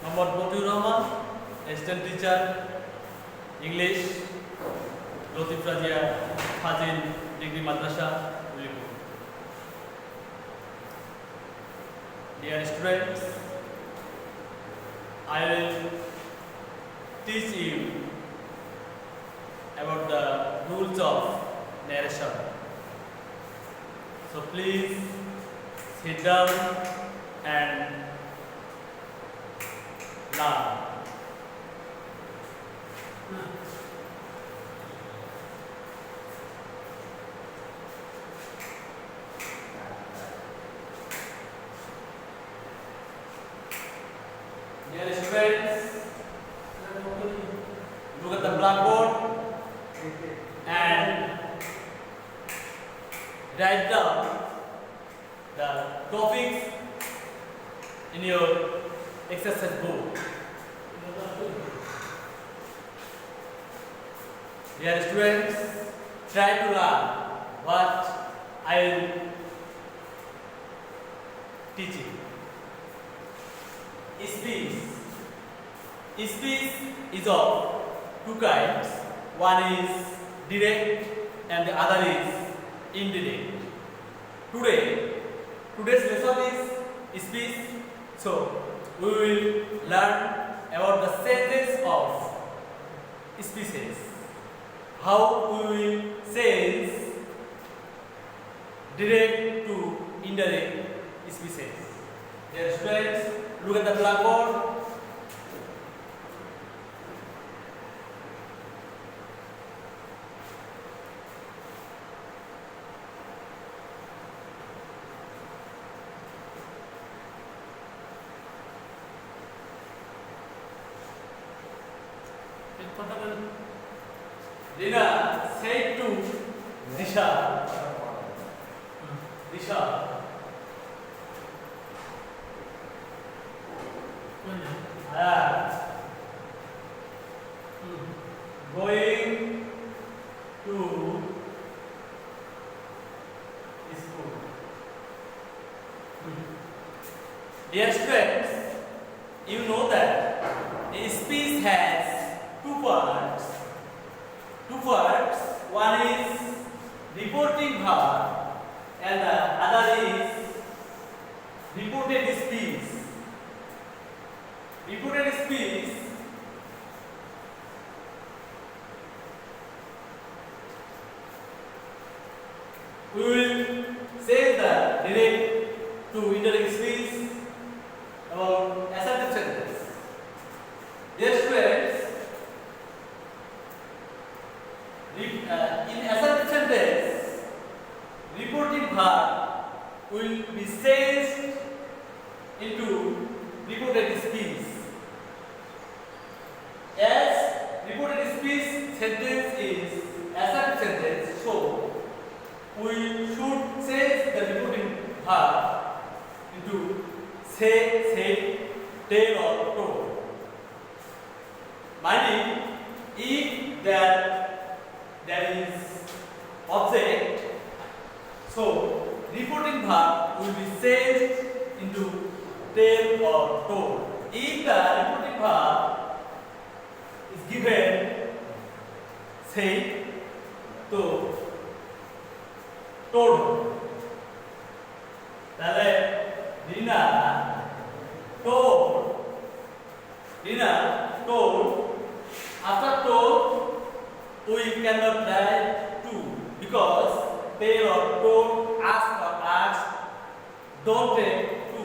Muhammad Mutiur Rahman, Assistant Teacher, English, Latif Razia, Fazil Degree Madrasa, Ulipur. Dear students, I will teach you about the rules of narration. So please sit down and learn. Dear students, look at the blackboard and write down the topics in your exercise book. Dear students, try to learn what I will teach you. Speech. Speech is of two kinds. One is direct and the other is indirect. Today's lesson is speech. So we will learn about the senses of speeches. How we will sense direct to indirect speeches. Dear students, look at the blackboard. Rina said to Disha. Going to school. Dear students, you know that a speech has two parts. One is reporting verb and the other is reported speech. Reported speech we will say the direct to indirect speech about assertive sentence. Dear students, in assertive sentence, reporting verb will be changed into reported speech. As reported speech sentence is assertive sentence, so we should change the reporting verb into say, said, tell or told. Meaning, if there is object, so reporting verb will be changed into tell or told. If the reporting verb is given said, to told. তাহলে Rina told. After told, we cannot write to because tell or told, ask or ask, don't take to.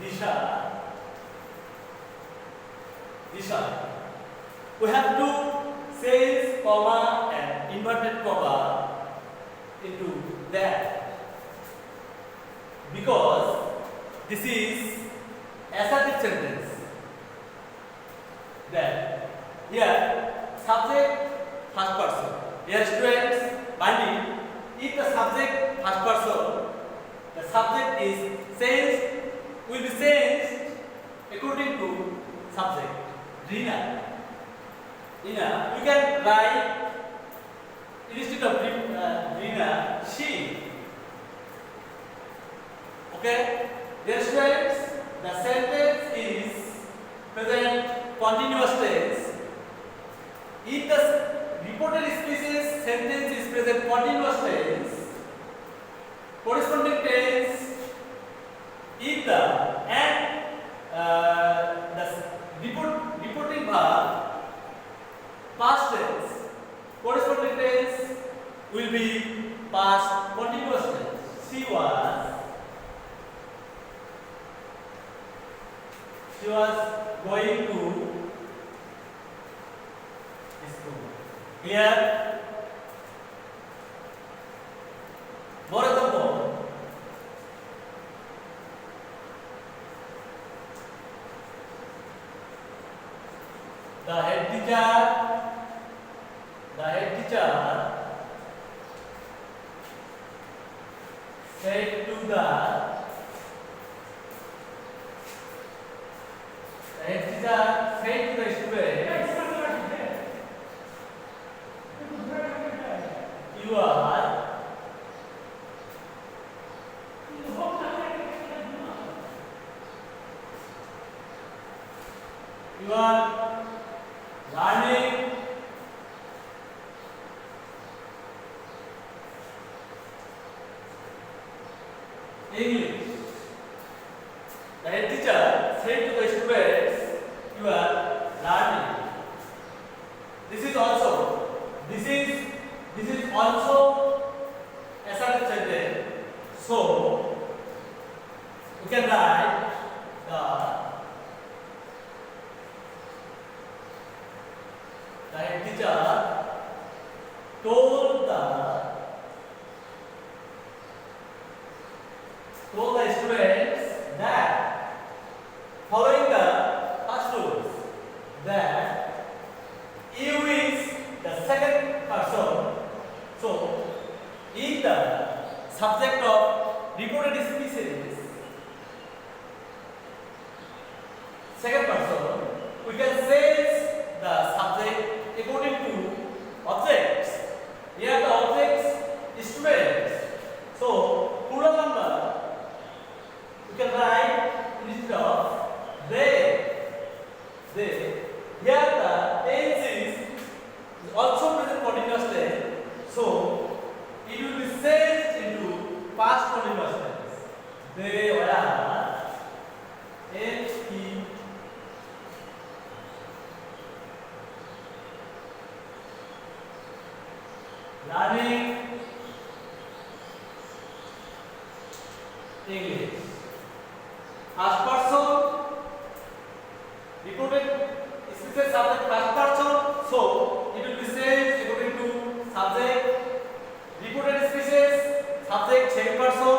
Disha. We have to change comma and inverted comma into that because this is assertive sentence. That here subject first person. Dear students, binding. If the subject first person, the subject is changed, will be changed according to subject. Rina. You can write instead of Rina, she. Okay? Dear students, the sentence is present continuous tense. If the reported species sentence is present continuous tense, corresponding tense if the reporting verb past tense, corresponding tense will be past continuous tense. She was going to school. Clear? More example. The head teacher said to the student, you are learning English. The head teacher said to the students, you are learning. This is also assertive sentence. So you can write the head teacher told the students that following the first rules that you is the second person. So in the subject of reported species second person, we can change the subject according to objects. Here the objects is students. So plural number you can write instead of they. Here the tense is also present continuous tense. So it will be changed into past continuous tense. They were learning English. First person reported species subject first person, so it will be changed according to subject. Reported species subject second person,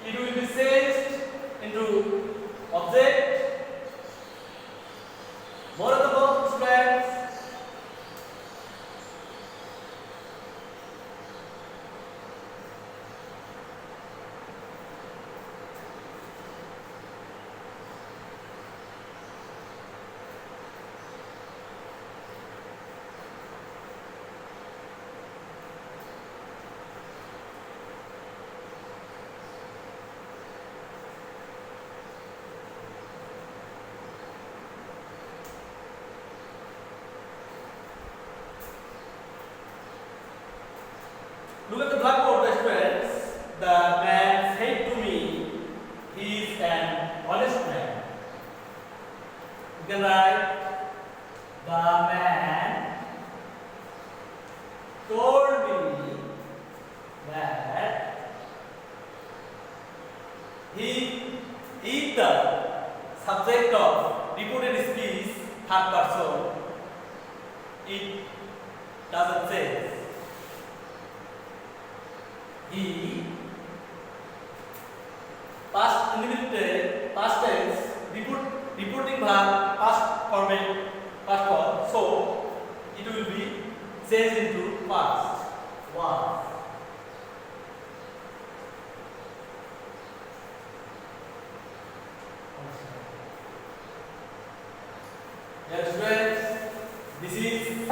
it will be changed into object. More of the book students. Look at the blackboard, the students. The man said to me, he is an honest man. You can write, the man told me that he is the subject of reported speech third person. It doesn't say. He past indefinite past tense reporting verb past format past form, so it will be changed into past was. Dear students, this is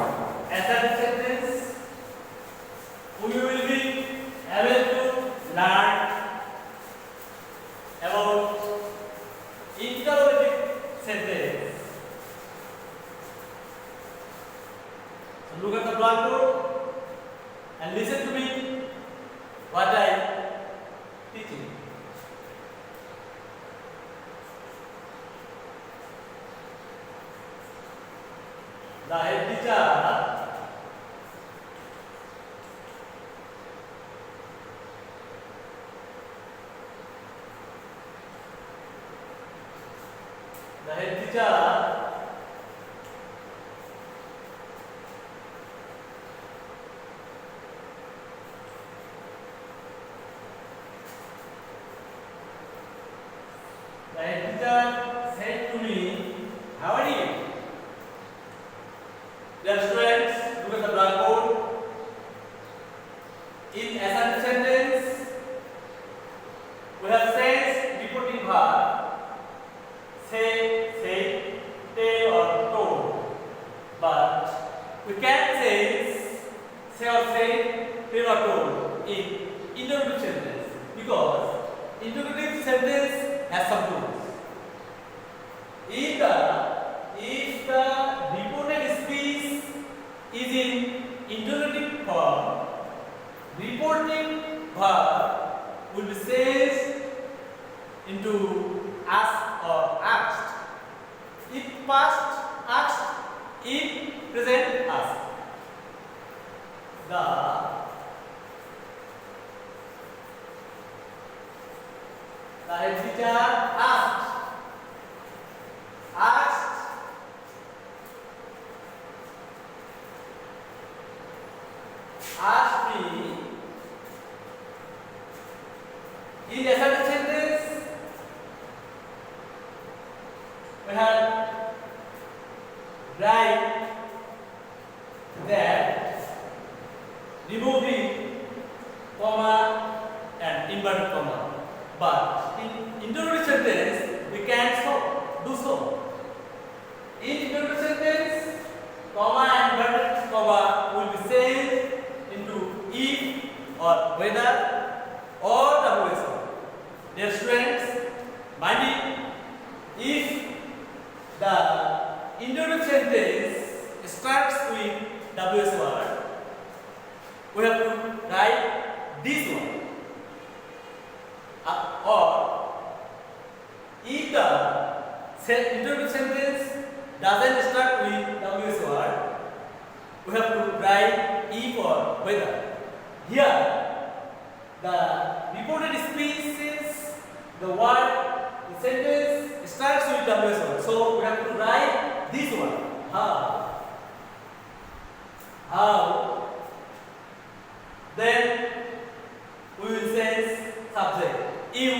assertive sentence. We will be able to learn about interrogative sentence. look at the blackboard and listen to me what I teaching. The head teacher said to me, how are you? Dear students, look at the blackboard. In assertive sentence, we have sense reporting verb, say, tell or told. But we can say or say, tell or told in interrogative sentence because interrogative sentence has some rules. If the reported speech is in interrogative form, reporting verb will be changed into asked or asked. If past, asked. If present, asked. The head teacher asked me in assertive sentence we have write that removing comma and inverted comma, but in interrogative sentence we can't do so. In interrogative sentence, comma and inverted comma will be changed into if or whether or WS. Dear students, mind it, if the interrogative sentence starts with WS word, we have to write this one. Or if the interrogative sentence doesn't start with WS word, we have to write if or whether. Here, the reported speech is the word, the sentence starts with WS word. So we have to write this one. How? Then we will say subject. You.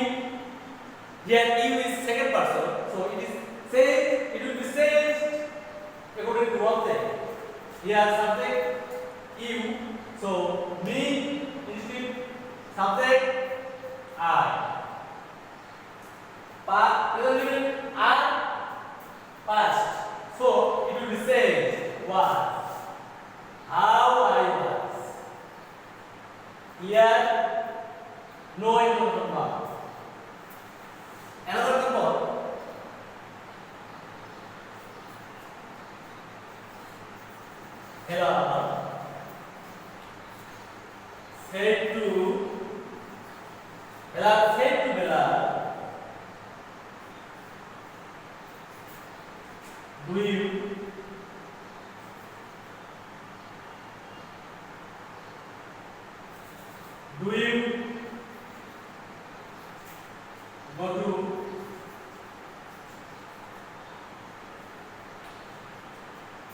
Here you is second person. So it is said, it will be said according to object. Here subject you. So me instead subject I. Present I past. So it will be said was. How I was. Here no important verb. Another example. Hello. Said to Bella,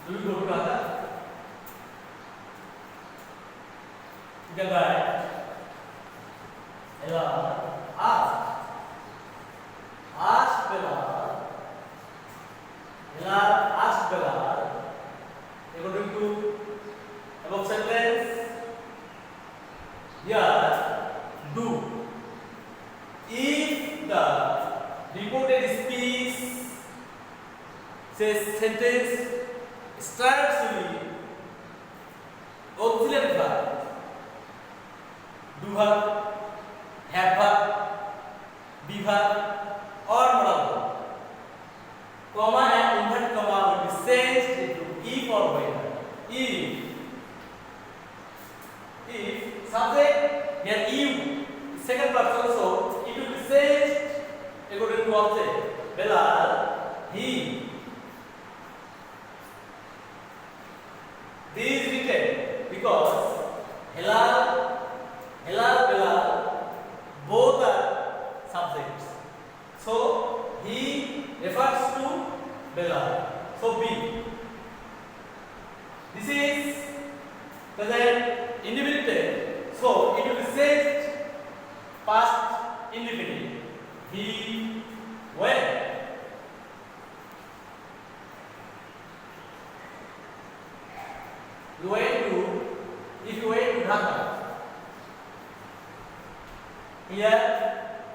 do you go to Radha? You can write Ella asked Bella. Ella asked Bella. According to above sentence, here do. If the reported speech says sentence starts with auxiliary verb, do verb, have verb, be verb, or modal verb, comma and inverted comma will be changed into if or whether. If second person, so it will be said according to object. Bilal, he. This is written because Hilal, Bilal, both are subjects. So he refers to Bilal. So B. This is present indefinite. So it will be said past indefinite. He went. You went to, if you went to Dhaka. Here,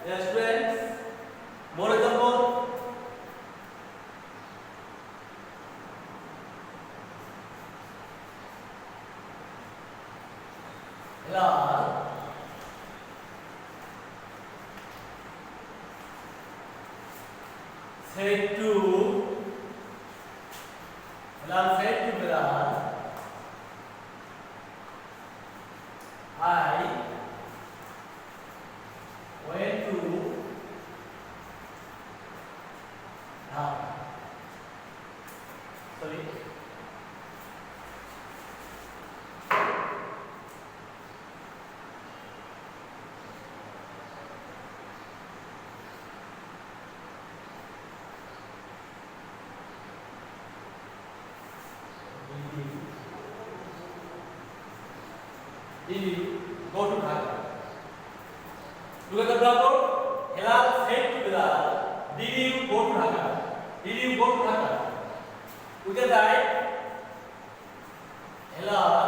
students, more example. Hilal said to Bilal, I went to Dhaka. Sorry. Did you go to Dhaka? Look at the blackboard. Hilal said to Bilal, did you go to Dhaka? Did you go to Dhaka? We can write Hilal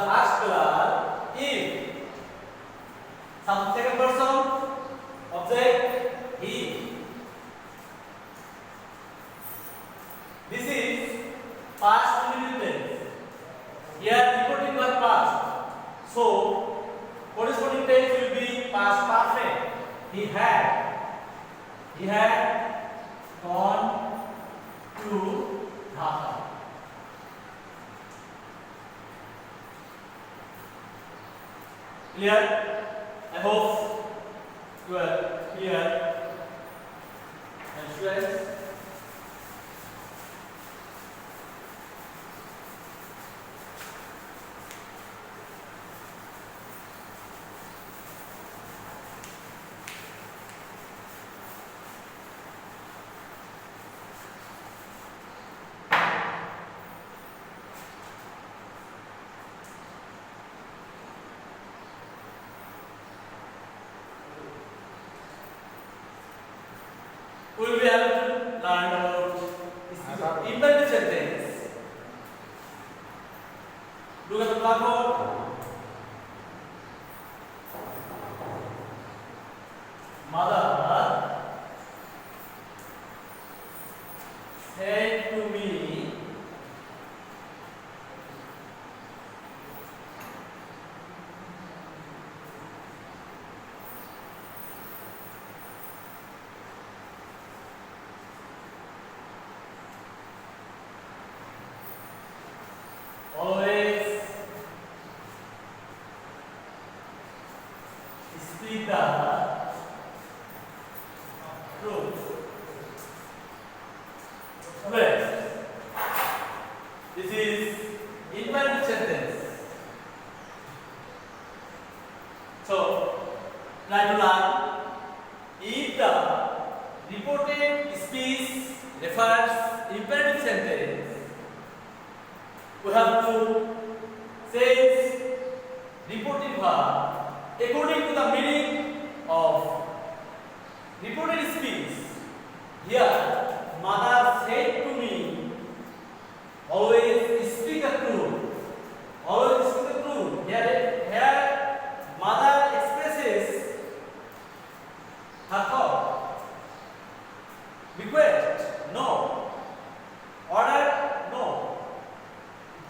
asked Bilal if some second person object he. This is past indefinite. Here reporting was past. So corresponding tense will be past perfect. He had gone to Dhaka. Clear? I hope you are clear. And students, we will be able to learn about imperative sentence. Look at the blackboard. Mother said to me, always speak the truth. Friends, this is imperative sentence. So, try to learn. If the reported speech refers imperative sentence, we have to say reported verb according to the meaning of reported speech. Here, mother said to me, always speak the truth. Always speak the truth. Here mother expresses her thought. Request, no. Order, no.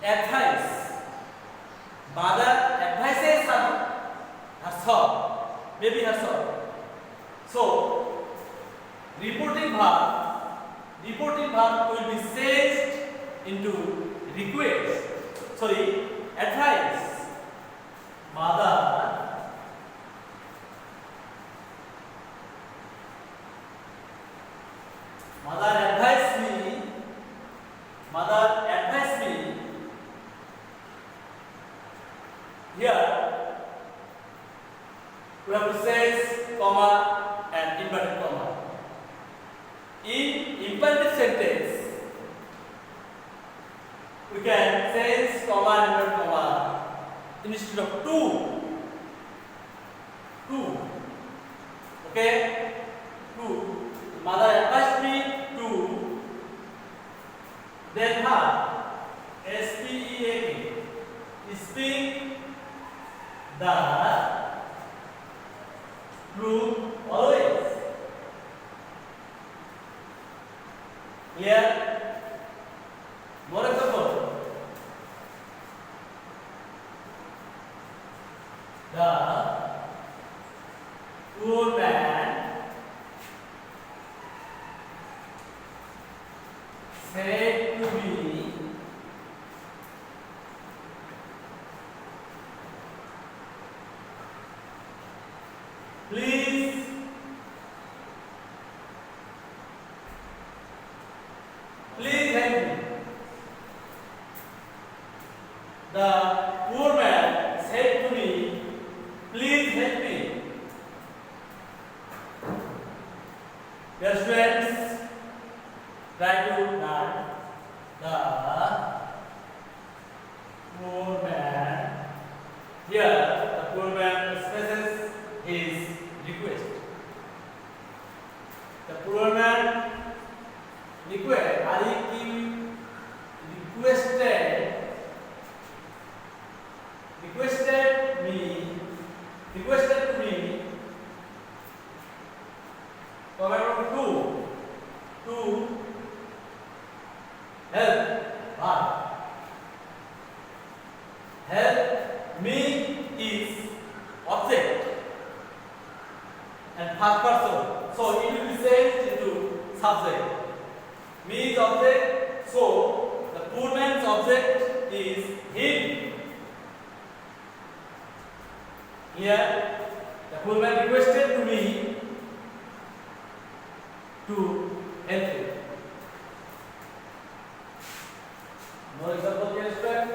Advice. Mother advises her son, maybe her son. So, reporting verb will be changed into request. Sorry, advice. Mother advised me. Mother advised me. Here we have to sense comma and inverted comma. In imperative sentence, we can sense comma and inverted comma instead of two. Okay? Two. Mother advised me to. Then her. SPEAK. Speak the truth always. Clear? More example. The poor man said to me, please help me. The poor man said to me, please help me. Dear students, try to learn the poor man. Here, the poor man expresses his request. The poor man requested requested to me command to help me is object and first person, so it will be changed into subject. Me is object, so the poor man's object is him. Here, the poor man requested to me to help him. More example, can you explain?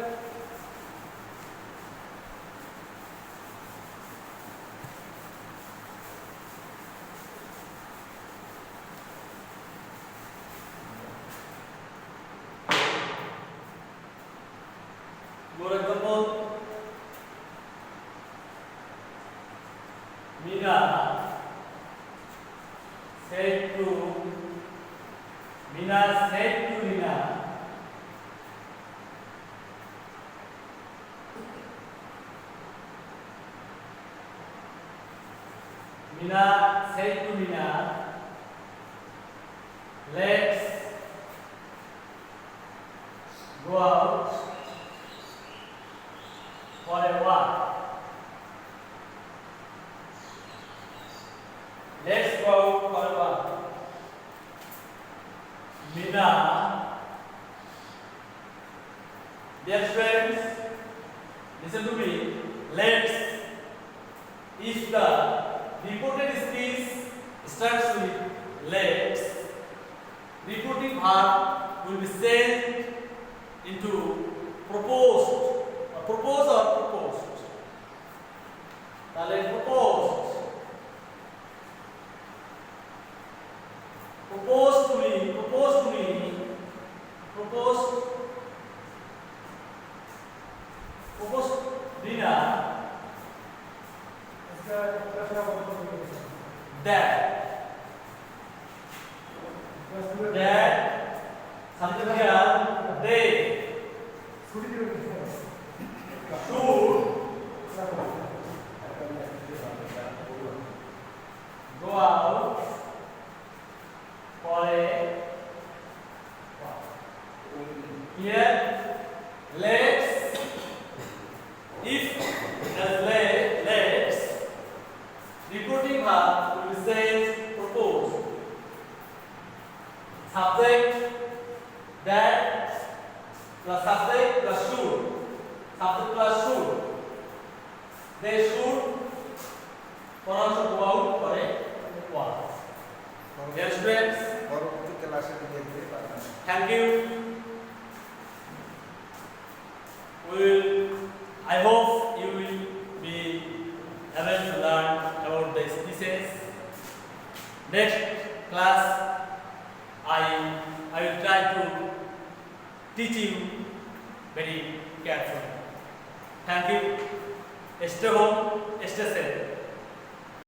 More example. Mina said to Rina. Mina said to Rina, let's go out for a walk. Let's go out for a walk. Mina, dear friends, listen to me. Let's. If the reported speech starts with let's, reporting verb will be sent into proposed. Proposed. তাহলে proposed to me Rina that something here they should go out for a walk. Here, let's. If as let's, reporting verb will be said you. I hope you will be able to learn about the species. Next class, I will try to teach you very carefully. Thank you. Stay home, stay safe.